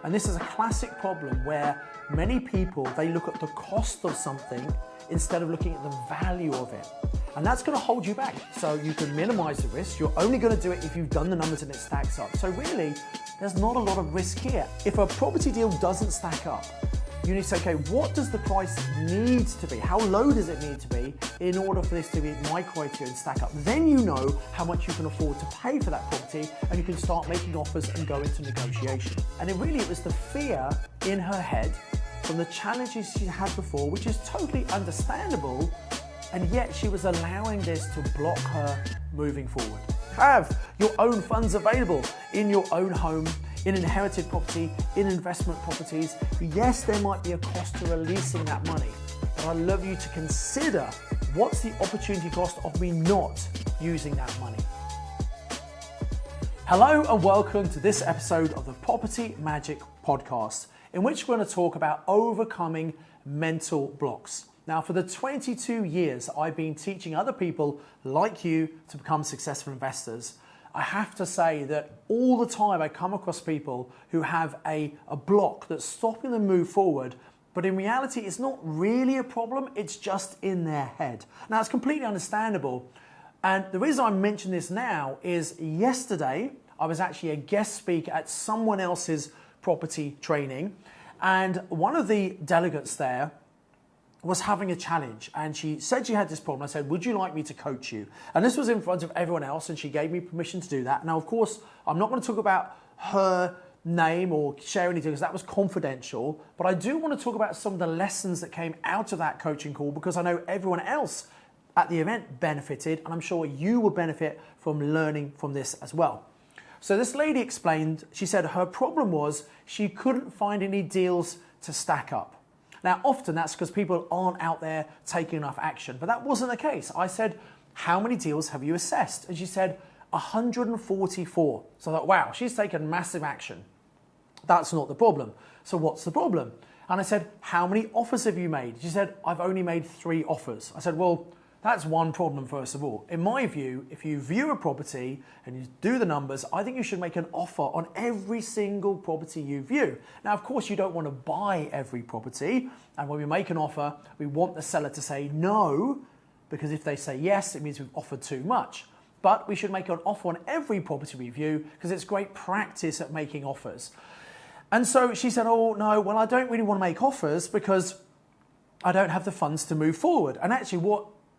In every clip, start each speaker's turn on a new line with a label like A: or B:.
A: And this is a classic problem where many people, they look at the cost of something instead of looking at the value of it. And that's going to hold you back. So you can minimize the risk. You're only going to do it if you've done the numbers and it stacks up. So really, there's not a lot of risk here. If a property deal doesn't stack up, you need to say, okay, what does the price need to be? How low does it need to be in order for this to be my criteria and stack up? Then you know how much you can afford to pay for that property, and you can start making offers and go into negotiation. And it was the fear in her head from the challenges she had before, which is totally understandable, and yet she was allowing this to block her moving forward. Have your own funds available in your own home, in inherited property, in investment properties. Yes, there might be a cost to releasing that money, but I'd love you to consider what's the opportunity cost of me not using that money. Hello and welcome to this episode of the Property Magic Podcast, in which we're going to talk about overcoming mental blocks. Now, for the 22 years I've been teaching other people like you to become successful investors, I have to say that all the time I come across people who have a block that's stopping them move forward, but in reality it's not really a problem, it's just in their head. Now, it's completely understandable, and the reason I mention this now is yesterday I was actually a guest speaker at someone else's property training, and one of the delegates there was having a challenge, and she said she had this problem. I said, would you like me to coach you? And this was in front of everyone else, and she gave me permission to do that. Now, of course, I'm not going to talk about her name or share anything because that was confidential, but I do want to talk about some of the lessons that came out of that coaching call, because I know everyone else at the event benefited, and I'm sure you will benefit from learning from this as well. So this lady explained, she said her problem was she couldn't find any deals to stack up. Now, often that's because people aren't out there taking enough action, but that wasn't the case. I said, how many deals have you assessed? And she said, 144. So I thought, wow, she's taken massive action. That's not the problem. So what's the problem? And I said, how many offers have you made? She said, I've only made 3 offers. I said, well, that's one problem, first of all. In my view, if you view a property and you do the numbers, I think you should make an offer on every single property you view. Now, of course, you don't want to buy every property. And when we make an offer, we want the seller to say no, because if they say yes, it means we've offered too much. But we should make an offer on every property we view because it's great practice at making offers. And so she said, oh, no, well, I don't really want to make offers because I don't have the funds to move forward. And actually,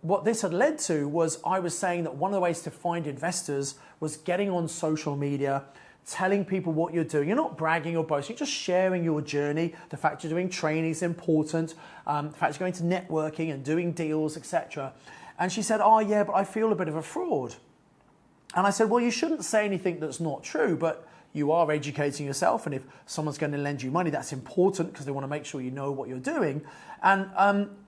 A: what this had led to was I was saying that one of the ways to find investors was getting on social media, telling people what you're doing. You're not bragging or boasting, you're just sharing your journey. The fact you're doing training is important. The fact you're going to networking and doing deals, etc. And she said, oh yeah, but I feel a bit of a fraud. And I said, well, you shouldn't say anything that's not true, but you are educating yourself, and if someone's going to lend you money, that's important because they want to make sure you know what you're doing. And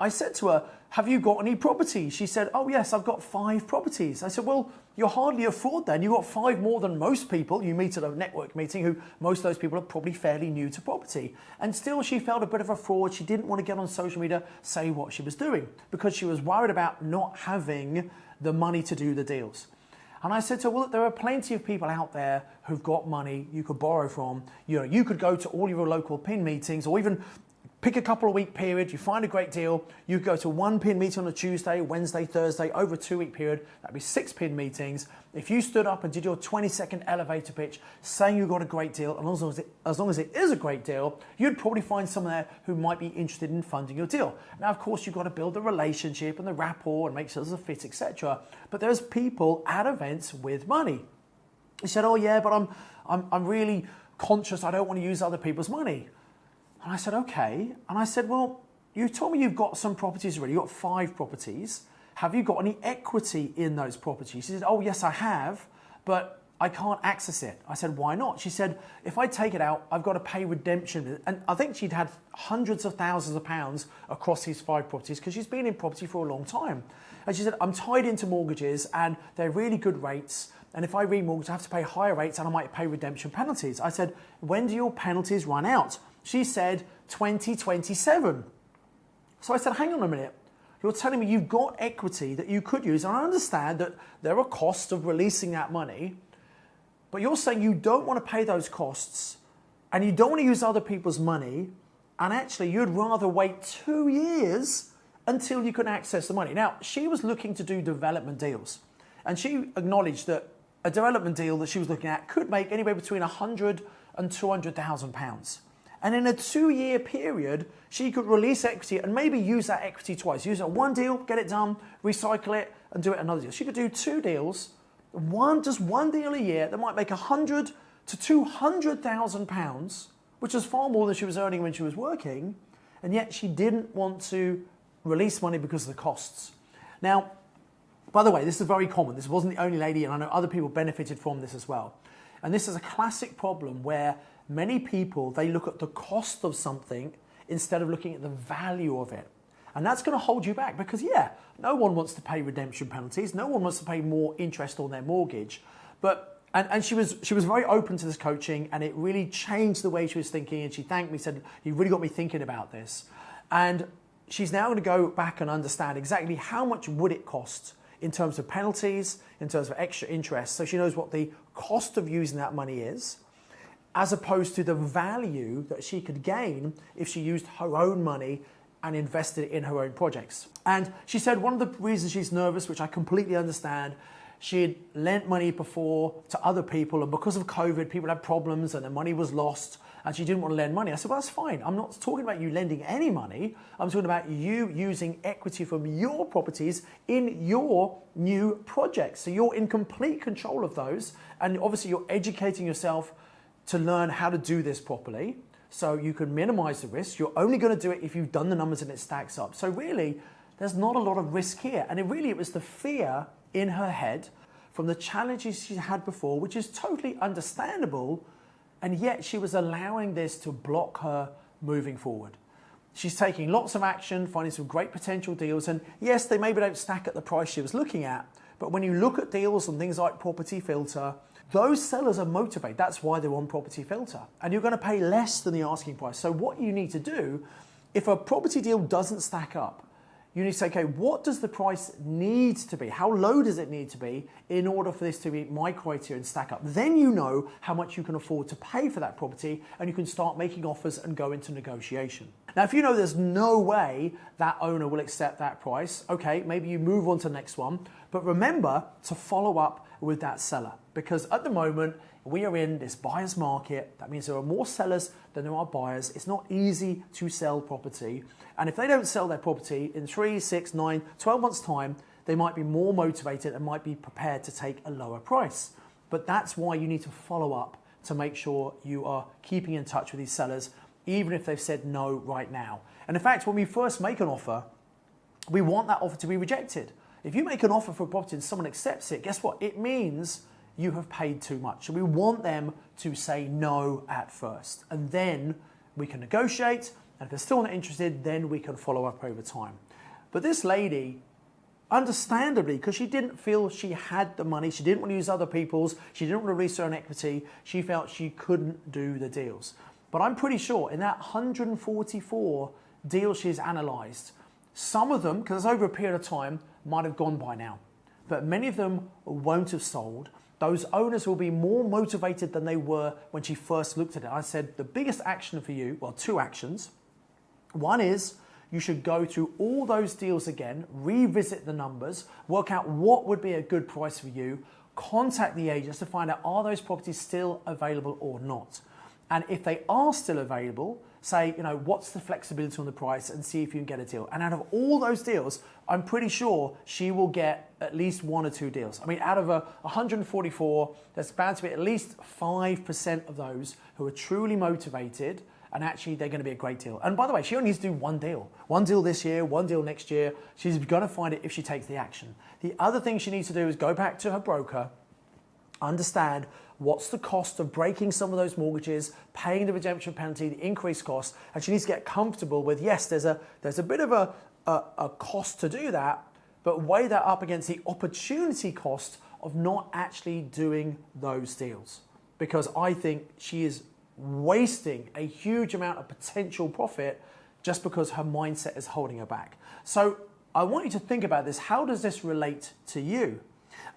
A: I said to her, have you got any properties? She said, oh yes, I've got 5 properties. I said, well, you're hardly a fraud then. You've got 5 more than most people you meet at a network meeting, who most of those people are probably fairly new to property. And still she felt a bit of a fraud. She didn't want to get on social media, say what she was doing, because she was worried about not having the money to do the deals. And I said to her, well, there are plenty of people out there who've got money you could borrow from. You know, you could go to all your local PIN meetings, or even pick a couple of week period. You find a great deal. You go to 1 PIN meeting on a Tuesday, Wednesday, Thursday, over a 2-week period. That'd be 6 PIN meetings. If you stood up and did your 20-second elevator pitch saying you got a great deal, and as long as it is a great deal, you'd probably find someone there who might be interested in funding your deal. Now, of course, you've got to build the relationship and the rapport and make sure there's a fit, etc. But there's people at events with money. He said, oh yeah, but I'm really conscious. I don't want to use other people's money. And I said, okay. And I said, well, you told me you've got some properties already. You've got 5 properties. Have you got any equity in those properties? She said, oh, yes, I have, but I can't access it. I said, why not? She said, if I take it out, I've got to pay redemption. And I think she'd had hundreds of thousands of pounds across these 5 properties because she's been in property for a long time. And she said, I'm tied into mortgages and they're really good rates. And if I remortgage, I have to pay higher rates and I might pay redemption penalties. I said, when do your penalties run out? She said 2027. So I said, hang on a minute. You're telling me you've got equity that you could use. And I understand that there are costs of releasing that money, but you're saying you don't want to pay those costs and you don't want to use other people's money, and actually you'd rather wait 2 years until you can access the money. Now, she was looking to do development deals, and she acknowledged that a development deal that she was looking at could make anywhere between £100,000 and £200,000. And in a 2-year period, she could release equity and maybe use that equity twice. Use it on one deal, get it done, recycle it, and do it another deal. She could do 2 deals, just one deal a year that might make £100,000 to £200,000, which is far more than she was earning when she was working, and yet she didn't want to release money because of the costs. Now, by the way, this is very common. This wasn't the only lady, and I know other people benefited from this as well. And this is a classic problem where many people, they look at the cost of something instead of looking at the value of it. And that's going to hold you back because, yeah, no one wants to pay redemption penalties. No one wants to pay more interest on their mortgage. And she was very open to this coaching, and it really changed the way she was thinking. And she thanked me, said, "You really got me thinking about this." And she's now going to go back and understand exactly how much would it cost in terms of penalties, in terms of extra interest. So she knows what the cost of using that money is, as opposed to the value that she could gain if she used her own money and invested it in her own projects. And she said one of the reasons she's nervous, which I completely understand, she had lent money before to other people, and because of COVID, people had problems and their money was lost, and she didn't want to lend money. I said, well, that's fine. I'm not talking about you lending any money. I'm talking about you using equity from your properties in your new projects. So you're in complete control of those, and obviously you're educating yourself to learn how to do this properly so you can minimize the risk. You're only going to do it if you've done the numbers and it stacks up. So really, there's not a lot of risk here. And it was the fear in her head from the challenges she had before, which is totally understandable, and yet she was allowing this to block her moving forward. She's taking lots of action, finding some great potential deals, and yes, they maybe don't stack at the price she was looking at, but when you look at deals on things like Property Filter, those sellers are motivated. That's why they're on Property Filter, and you're going to pay less than the asking price. So what you need to do, if a property deal doesn't stack up, you need to say, okay, what does the price need to be? How low does it need to be in order for this to meet my criteria and stack up? Then you know how much you can afford to pay for that property, and you can start making offers and go into negotiation. Now, if you know there's no way that owner will accept that price, okay, maybe you move on to the next one, but remember to follow up with that seller, because at the moment, we are in this buyer's market. That means there are more sellers than there are buyers. It's not easy to sell property. And if they don't sell their property in 3, 6, 9, 12 months' time, they might be more motivated and might be prepared to take a lower price. But that's why you need to follow up to make sure you are keeping in touch with these sellers, even if they've said no right now. And in fact, when we first make an offer, we want that offer to be rejected. If you make an offer for a property and someone accepts it, guess what? It means you have paid too much. So we want them to say no at first, and then we can negotiate, and if they're still not interested, then we can follow up over time. But this lady, understandably, because she didn't feel she had the money, she didn't want to use other people's, she didn't want to release her own equity, she felt she couldn't do the deals. But I'm pretty sure in that 144 deals she's analysed, some of them, because over a period of time, might have gone by now, but many of them won't have sold. Those owners will be more motivated than they were when she first looked at it. I said the biggest action for you, well, 2 actions. One is you should go through all those deals again, revisit the numbers, work out what would be a good price for you, contact the agents to find out are those properties still available or not. And if they are still available, say, what's the flexibility on the price, and see if you can get a deal. And out of all those deals, I'm pretty sure she will get at least 1 or 2 deals. I mean, out of 144, there's bound to be at least 5% of those who are truly motivated, and actually they're going to be a great deal. And by the way, she only needs to do 1 deal. 1 deal this year, 1 deal next year. She's going to find it if she takes the action. The other thing she needs to do is go back to her broker, understand what's the cost of breaking some of those mortgages, paying the redemption penalty, the increased cost, and she needs to get comfortable with, yes, there's a bit of a cost to do that, but weigh that up against the opportunity cost of not actually doing those deals. Because I think she is wasting a huge amount of potential profit just because her mindset is holding her back. So I want you to think about this. How does this relate to you?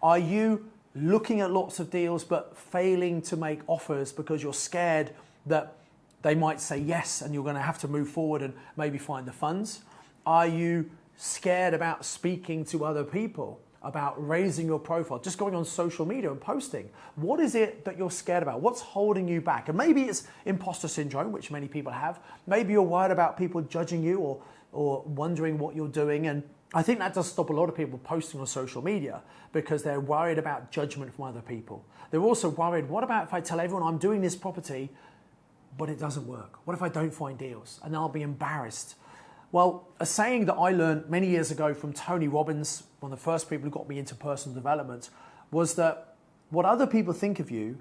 A: Are you looking at lots of deals but failing to make offers because you're scared that They might say yes, and you're going to have to move forward and maybe find the funds. Are you scared about speaking to other people, about raising your profile, just going on social media and posting? What is it that you're scared about? What's holding you back? And maybe it's imposter syndrome, which many people have. Maybe you're worried about people judging you or wondering what you're doing. And I think that does stop a lot of people posting on social media because they're worried about judgment from other people. They're also worried, what about if I tell everyone I'm doing this property, but it doesn't work? What if I don't find deals? And I'll be embarrassed. Well, a saying that I learned many years ago from Tony Robbins, one of the first people who got me into personal development, was that what other people think of you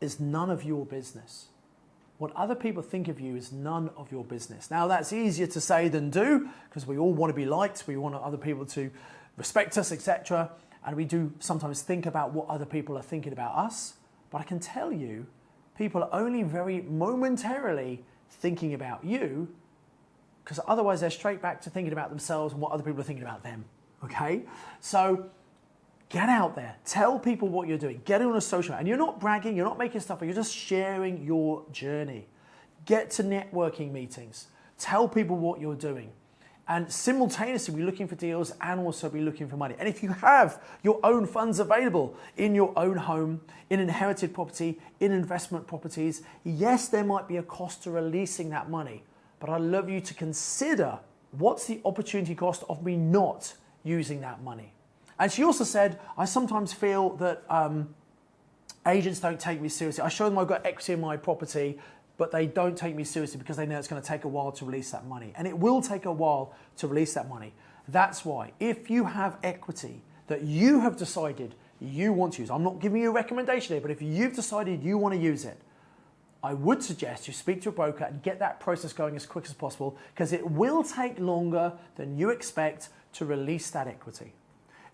A: is none of your business. What other people think of you is none of your business. Now, that's easier to say than do, because we all want to be liked, we want other people to respect us, etc. And we do sometimes think about what other people are thinking about us. But I can tell you, people are only very momentarily thinking about you, because otherwise they're straight back to thinking about themselves and what other people are thinking about them, okay? So get out there, tell people what you're doing, get on a social, and you're not bragging, you're not making stuff, you're just sharing your journey. Get to networking meetings, tell people what you're doing, and simultaneously be looking for deals and also be looking for money. And if you have your own funds available in your own home, in inherited property, in investment properties, yes, there might be a cost to releasing that money, but I'd love you to consider what's the opportunity cost of me not using that money. And she also said, I sometimes feel that agents don't take me seriously. I show them I've got equity in my property, but they don't take me seriously because they know it's going to take a while to release that money. And it will take a while to release that money. That's why if you have equity that you have decided you want to use, I'm not giving you a recommendation here, but if you've decided you want to use it, I would suggest you speak to a broker and get that process going as quick as possible, because it will take longer than you expect to release that equity.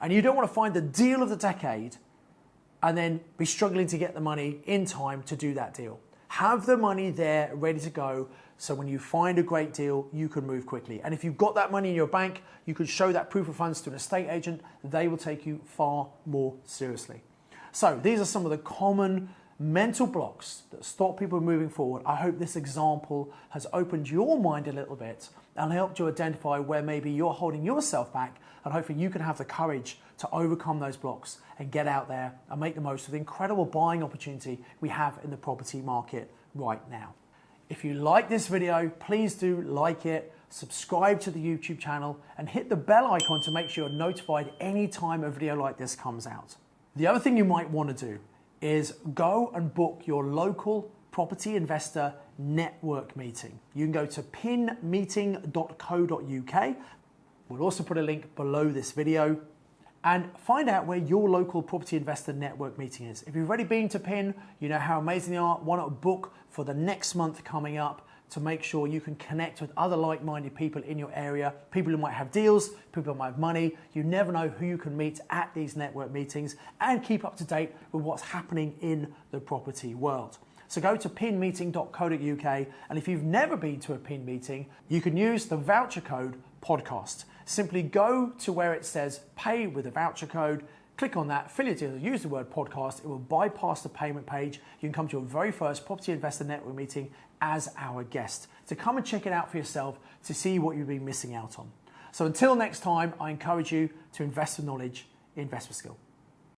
A: And you don't want to find the deal of the decade and then be struggling to get the money in time to do that deal. Have the money there ready to go, so when you find a great deal, you can move quickly. And if you've got that money in your bank, you can show that proof of funds to an estate agent. They will take you far more seriously. So these are some of the common mental blocks that stop people moving forward. I hope this example has opened your mind a little bit and helped you identify where maybe you're holding yourself back, and hopefully you can have the courage to overcome those blocks and get out there and make the most of the incredible buying opportunity we have in the property market right now. If you like this video, please do like it, subscribe to the YouTube channel, and hit the bell icon to make sure you're notified anytime a video like this comes out. The other thing you might want to do is go and book your local property investor network meeting. You can go to pinmeeting.co.uk. We'll also put a link below this video, and find out where your local property investor network meeting is. If you've already been to PIN, you know how amazing they are. Why not book for the next month coming up to make sure you can connect with other like-minded people in your area, people who might have deals, people who might have money. You never know who you can meet at these network meetings, and keep up to date with what's happening in the property world. So go to pinmeeting.co.uk, and if you've never been to a PIN meeting, you can use the voucher code podcast. Simply go to where it says pay with a voucher code, click on that, fill your deal, use the word podcast. It will bypass the payment page. You can come to your very first Property Investor Network meeting as our guest to come and check it out for yourself to see what you've been missing out on. So until next time, I encourage you to invest with knowledge, invest with skill.